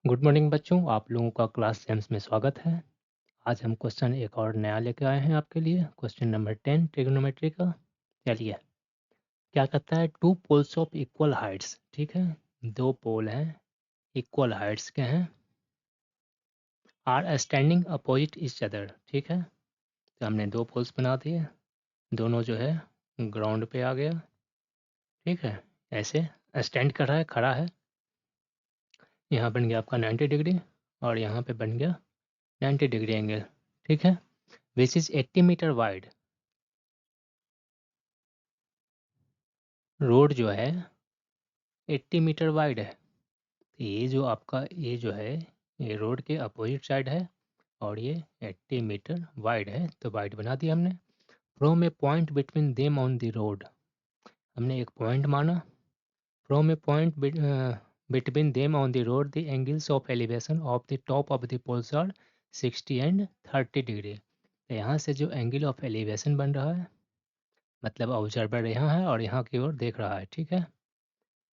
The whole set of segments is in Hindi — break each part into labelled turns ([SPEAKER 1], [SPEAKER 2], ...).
[SPEAKER 1] गुड मॉर्निंग बच्चों, आप लोगों का क्लास जेम्स में स्वागत है। आज हम क्वेश्चन एक और नया लेकर आए हैं आपके लिए। क्वेश्चन नंबर 10 ट्रिग्नोमेट्री का। चलिए, क्या कहता है, two poles of equal heights. ठीक है, दो पोल हैं, इक्वल हाइट्स के हैं, are standing opposite each other. ठीक है, तो हमने दो पोल्स बना दिए, दोनों जो है ग्राउंड पे आ गया। ठीक है, ऐसे स्टैंड कर रहा है, खड़ा है। यहाँ बन गया आपका 90 डिग्री और यहाँ पे बन गया 90 डिग्री एंगल। ठीक है, which is 80 metre wide. Road जो है 80 मीटर वाइड है। तो ये जो आपका ये जो है, ये रोड के अपोजिट साइड है और ये 80 मीटर वाइड है। तो वाइड बना दिया हमने। From a point between them on the road, हमने एक पॉइंट माना। From a point between them on the road the angles of elevation of the top of the poles are 60 and 30 degree. तो यहाँ से जो एंगल ऑफ एलिवेशन बन रहा है, मतलब ऑब्जर्वर यहाँ है और यहाँ की ओर देख रहा है। ठीक है,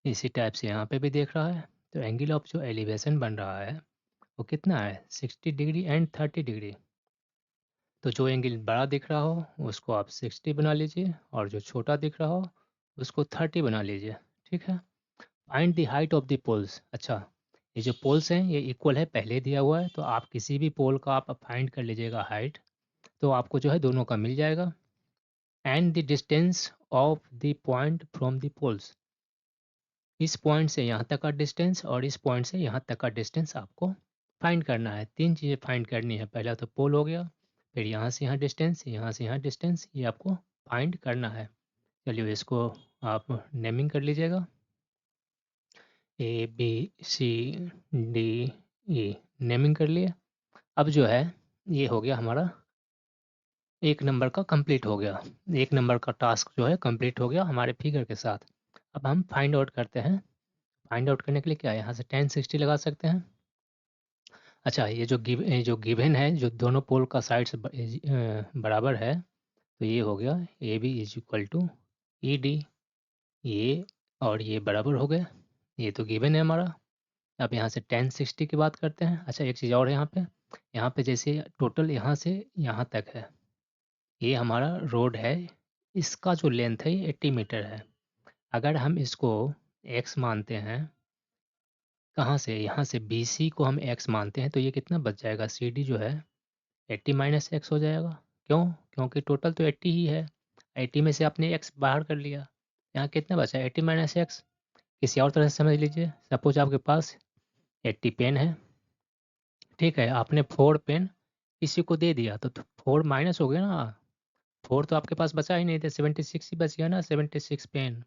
[SPEAKER 1] इसी टाइप से यहाँ पे भी देख रहा है। तो एंगल ऑफ जो एलिवेशन बन रहा है वो कितना है, 60 डिग्री एंड 30 डिग्री। तो जो एंगल बड़ा दिख रहा हो उसको आप 60 बना लीजिए और जो छोटा दिख रहा हो उसको 30 बना लीजिए। ठीक है, find the height of the poles. अच्छा, ये जो पोल्स हैं ये इक्वल है, पहले दिया हुआ है, तो आप किसी भी पोल का आप फाइंड कर लीजिएगा हाइट, तो आपको जो है दोनों का मिल जाएगा। And the distance of the point from the poles, इस पॉइंट से यहाँ तक का डिस्टेंस और इस पॉइंट से यहाँ तक का डिस्टेंस आपको फाइंड करना है। तीन चीज़ें फाइंड करनी है। पहला तो पोल हो गया, फिर यहाँ से यहाँ डिस्टेंस, यहाँ से यहाँ डिस्टेंस, ये आपको फाइंड करना है। चलिए इसको आप नेमिंग कर लीजिएगा, ABCDE नेमिंग कर लिए। अब जो है ये हो गया हमारा एक नंबर का कंप्लीट हो गया। एक नंबर का टास्क जो है कंप्लीट हो गया हमारे फिगर के साथ। अब हम फाइंड आउट करते हैं। फाइंड आउट करने के लिए क्या है, यहाँ से 10 60 लगा सकते हैं। अच्छा, ये जो गिवन है, जो दोनों पोल का साइड से बराबर है, तो ये हो गया AB is equal to ED। ये और ये बराबर हो गए, ये तो गिवन है हमारा। अब यहाँ से 10 60 की बात करते हैं। अच्छा, एक चीज़ और है यहाँ पे जैसे टोटल यहाँ से यहाँ तक है, ये हमारा रोड है, इसका जो लेंथ है ये 80 मीटर है। अगर हम इसको x मानते हैं, कहाँ से, यहाँ से BC को हम x मानते हैं, तो ये कितना बच जाएगा, CD जो है 80 माइनस एक्स हो जाएगा। क्यों, क्योंकि टोटल तो 80 ही है, 80 में से आपने x बाहर कर लिया, यहाँ कितना बचा, 80 माइनस एक्स। किसी और तरह से समझ लीजिए, सपोज आपके पास 80 पेन है। ठीक है, आपने 4 पेन किसी को दे दिया तो 4 माइनस हो गया ना, 4 तो आपके पास बचा ही नहीं था, 76 ही बच गया ना, 76 पेन।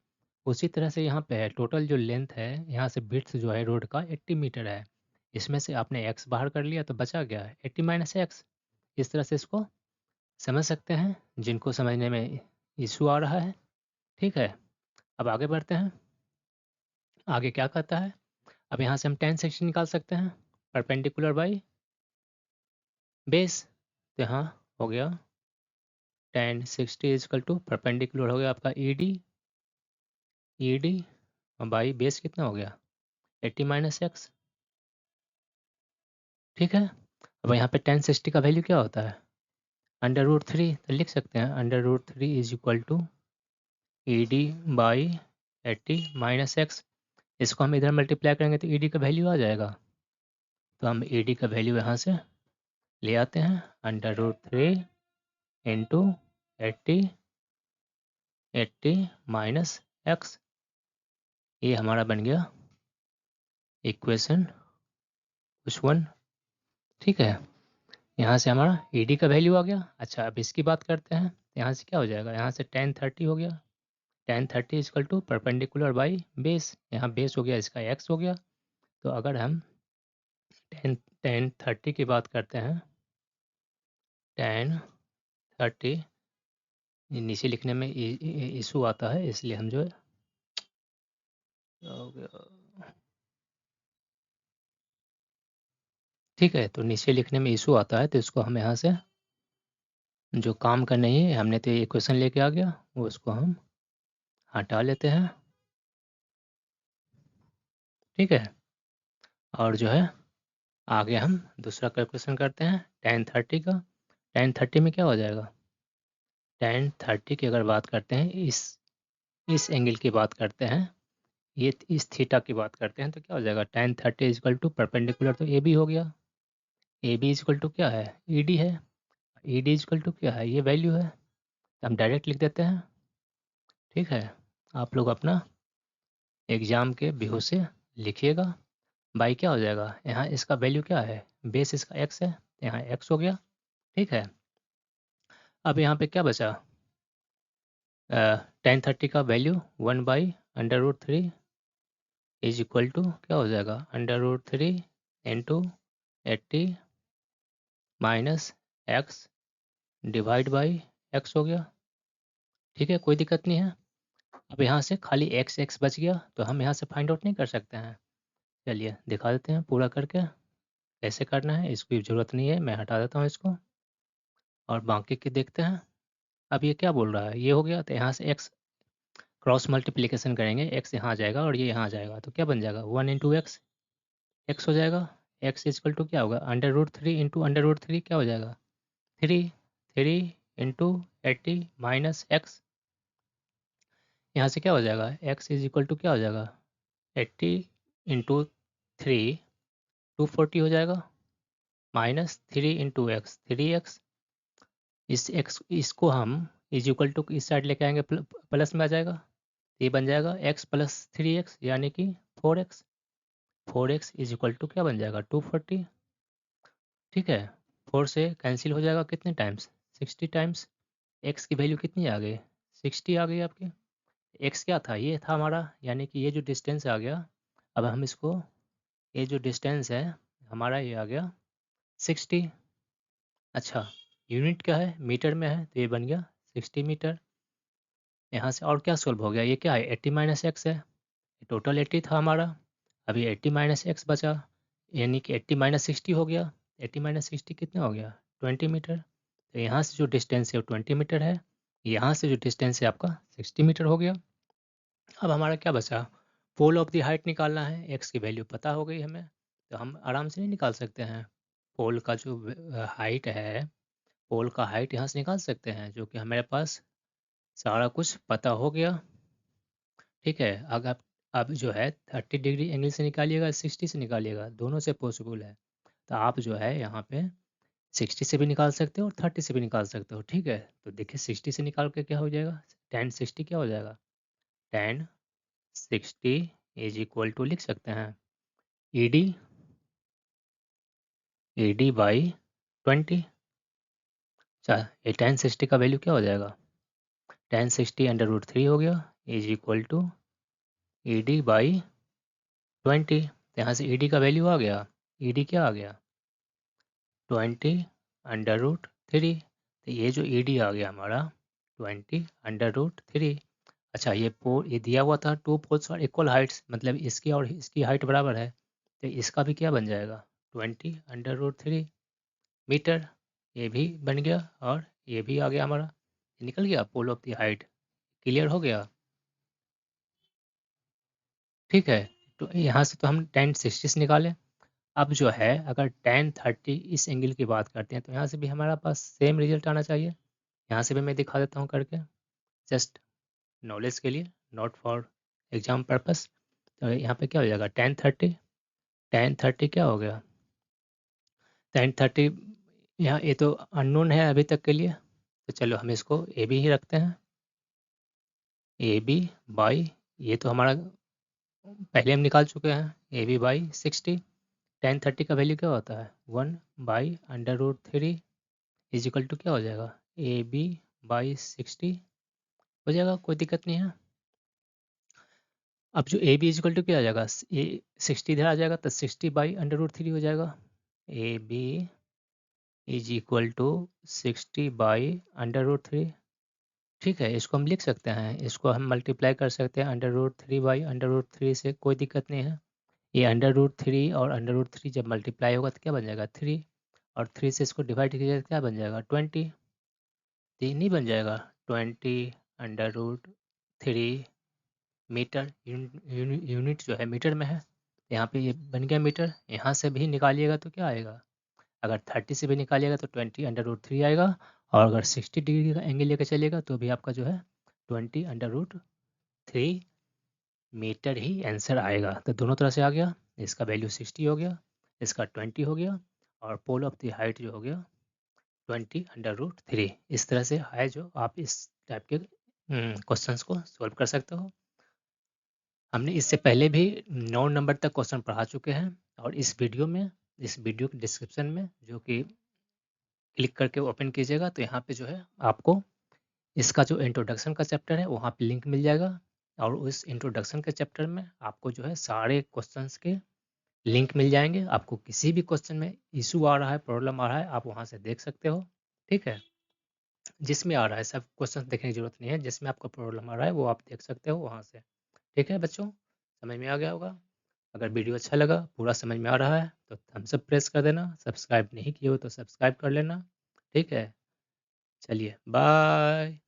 [SPEAKER 1] उसी तरह से यहाँ पे है, टोटल जो लेंथ है यहाँ से विड्थ जो है रोड का 80 मीटर है, इसमें से आपने x बाहर कर लिया तो बचा गया 80 माइनस एक्स। इस तरह से इसको समझ सकते हैं, जिनको समझने में इशू आ रहा है। ठीक है, अब आगे बढ़ते हैं। आगे क्या कहता है, अब यहाँ से हम 10 सेक्शन निकाल सकते हैं, परपेंडिकुलर बाई बेस। तो यहाँ हो गया 10 60 इजकल टू परपेंडिकुलर हो गया आपका ED और बाई बेस कितना हो गया 80 माइनस एक्स। ठीक है, अब यहाँ पे 10 60 का वैल्यू क्या होता है, √3। तो लिख सकते हैं √3 is equal to ED by 80 minus x. इसको हम इधर मल्टीप्लाई करेंगे तो ED का वैल्यू आ जाएगा। तो हम ED का वैल्यू यहाँ से ले आते हैं, √3 इंटू 80 माइनस एक्स। ये हमारा बन गया इक्वेशन कुछ 1। ठीक है, यहाँ से हमारा ED का वैल्यू आ गया। अच्छा, अब इसकी बात करते हैं, यहाँ से क्या हो जाएगा, यहाँ से 10 30 हो गया, 10 30 is equal to perpendicular by base. यहाँ बेस हो गया, इसका एक्स हो गया। तो अगर हम 10 30 की बात करते हैं, 10 30 नीचे लिखने में इशू आता है, इसलिए हम जो है क्या हो गया, ठीक है, तो नीचे लिखने में इशू आता है, तो इसको हम यहाँ से जो काम का नहीं है, हमने तो ये इक्वेशन लेके आ गया, वो उसको हम हटा लेते हैं। ठीक है, और जो है आगे हम दूसरा कैलकुलेशन करते हैं tan 30 का। tan 30 में क्या हो जाएगा? tan 30 की अगर बात करते हैं, इस एंगल की बात करते हैं, ये इस थीटा की बात करते हैं, तो क्या हो जाएगा? tan 30 इक्वल टू परपेंडिकुलर तो ए बी हो गया। ए बी इक्वल टू क्या है? ई डी है। ई डी इक्वल टू क्या है? ये वैल्यू है, तो हम डायरेक्ट लिख देते हैं। ठीक है, आप लोग अपना एग्जाम के बेहोश से लिखिएगा। बाई क्या हो जाएगा? यहाँ इसका वैल्यू क्या है? बेस इसका एक्स है, यहाँ एक्स हो गया। ठीक है, अब यहाँ पे क्या बचा? tan 30 का वैल्यू 1/√3 इज इक्वल टू क्या हो जाएगा? √3 into 80 minus x divide by x हो गया। ठीक है, कोई दिक्कत नहीं है। अब यहाँ से खाली एक्स एक्स बच गया, तो हम यहाँ से फाइंड आउट नहीं कर सकते हैं। चलिए दिखा देते हैं पूरा करके कैसे करना है। इसकी ज़रूरत नहीं है, मैं हटा देता हूँ इसको और बाकी की देखते हैं। अब ये क्या बोल रहा है? ये हो गया, तो यहाँ से एक्स क्रॉस मल्टीप्लिकेशन करेंगे, एक्स यहाँ आ जाएगा और ये यहाँ आ जाएगा, तो क्या बन जाएगा? 1 इंटू एक्स, एक्स हो जाएगा। एक्स इजकल टू क्या होगा? √3 इंटू √3 क्या हो जाएगा? 3 3 इंटू 80 माइनस एक्स, यहाँ से क्या हो जाएगा? एक्स इज इक्वल टू क्या हो जाएगा? 80 इंटू 3 240 हो जाएगा, माइनस 3 इंटू एक्स 3x। इस एक्स इसको हम इज इक्वल टू इस साइड लेके आएंगे, प्लस में आ जाएगा, ये बन जाएगा x प्लस 3x यानी कि 4x। 4x is equal to क्या बन जाएगा? 240। ठीक है, 4 से कैंसिल हो जाएगा कितने टाइम्स? 60 टाइम्स। x की वैल्यू कितनी आ गई? 60 आ गई आपकी। x क्या था? ये था हमारा, यानी कि ये जो डिस्टेंस आ गया। अब हम इसको, ये जो डिस्टेंस है हमारा, ये आ गया 60। अच्छा, यूनिट क्या है? मीटर में है, तो ये बन गया 60 मीटर। यहाँ से और क्या सोल्व हो गया? ये क्या है? 80 माइनस एक्स है, टोटल 80 था हमारा, अभी 80 माइनस एक्स बचा, यानी कि 80 माइनस 60 हो गया। 80 माइनस 60 कितना हो गया? 20 मीटर। तो यहाँ से जो डिस्टेंस है वो 20 मीटर है, यहाँ से जो डिस्टेंस है आपका 60 मीटर हो गया। अब हमारा क्या बचा? पोल ऑफ द हाइट निकालना है। एक्स की वैल्यू पता हो गई हमें, तो हम आराम से नहीं निकाल सकते हैं? पोल का जो हाइट है, पोल का हाइट यहाँ से निकाल सकते हैं, जो कि हमारे पास सारा कुछ पता हो गया। ठीक है, अगर आप अब जो है 30 डिग्री एंगल से निकालिएगा, 60 से निकालिएगा, दोनों से पॉसिबल है। तो आप जो है यहाँ पे 60 से भी निकाल सकते हो और 30 से भी निकाल सकते हो। ठीक है, तो देखिए 60 से निकाल के क्या हो जाएगा? tan 60 क्या हो जाएगा? tan 60 इज इक्वल टू लिख सकते हैं ई डी बाई 20। अच्छा, ये tan 60 का वैल्यू क्या हो जाएगा? tan 60 √3 हो गया is equal to E D by 20। यहाँ से ई डी का वैल्यू आ गया, ई डी क्या आ गया? 20 √3। तो ये जो ई डी आ गया हमारा 20 √3। अच्छा, ये दिया हुआ था टू पोल्स और इक्वल हाइट्स, मतलब इसकी और इसकी हाइट बराबर है, तो इसका भी क्या बन जाएगा? 20 √3 मीटर। ये भी बन गया और ये भी आ गया हमारा, ये निकल गया pole of the height. Clear हो गया? ठीक है, तो यहाँ से तो हम tan 60 से निकालें। अब जो है अगर tan 30 इस एंगल की बात करते हैं, तो यहाँ से भी हमारा पास सेम रिजल्ट आना चाहिए। यहाँ से भी मैं दिखा देता हूँ करके, जस्ट नॉलेज के लिए, नॉट फॉर एग्जाम पर्पस। तो यहाँ पे क्या हो जाएगा? tan 30 क्या हो गया? tan 30 यहाँ ये तो अननोन है अभी तक के लिए, तो चलो हम इसको ए बी ही रखते हैं। ए बी बाई, ये तो हमारा पहले हम निकाल चुके हैं, ए बी बाई 60। tan 30 का वैल्यू क्या होता है? 1/√3 इज इक्वल टू क्या हो जाएगा? ए बी बाई 60 हो जाएगा, कोई दिक्कत नहीं है। अब जो A B is equal to क्या आ जाएगा? ये 60 इधर आ जाएगा, तो 60/√3 हो जाएगा। A B is equal to 60/√3। ठीक है, इसको हम लिख सकते हैं, इसको हम मल्टीप्लाई कर सकते हैं √3/√3 से, कोई दिक्कत नहीं है। ये √3 और √3 जब मल्टीप्लाई होगा तो क्या बन जाएगा? 3, और 3 से इसको डिवाइड कीजिएगा तो क्या बन जाएगा? 20। तीन ही बन जाएगा, 20 √3 मीटर। यूनिट जो है मीटर में है, यहाँ पे ये बन गया मीटर। यहाँ से भी निकालिएगा तो क्या आएगा, अगर 30 से भी निकालिएगा तो 20√3 आएगा, और अगर 60 डिग्री का एंगल लेकर चलिएगा तो भी आपका जो है 20√3 मीटर ही आंसर आएगा। तो दोनों तरह से आ गया, इसका वैल्यू 60 हो गया, इसका 20 हो गया, और पोल ऑफ द हाइट जो हो गया 20√3। इस तरह से है जो आप इस टाइप के क्वेश्चंस को सॉल्व कर सकते हो। हमने इससे पहले भी 9 नंबर तक क्वेश्चन पढ़ा चुके हैं, और इस वीडियो के डिस्क्रिप्शन में जो कि क्लिक करके ओपन कीजिएगा तो यहाँ पे जो है आपको इसका जो इंट्रोडक्शन का चैप्टर है वहाँ पे लिंक मिल जाएगा, और उस इंट्रोडक्शन के चैप्टर में आपको जो है सारे क्वेश्चंस के लिंक मिल जाएंगे। आपको किसी भी क्वेश्चन में इशू आ रहा है, प्रॉब्लम आ रहा है, आप वहाँ से देख सकते हो। ठीक है, जिसमें आ रहा है, सब क्वेश्चन देखने की जरूरत नहीं है, जिसमें आपका प्रॉब्लम आ रहा है वो आप देख सकते हो वहाँ से। ठीक है बच्चों, समझ में आ गया होगा। अगर वीडियो अच्छा लगा, पूरा समझ में आ रहा है तो थम्स अप प्रेस कर देना, सब्सक्राइब नहीं किए हो तो सब्सक्राइब कर लेना। ठीक है, चलिए बाय।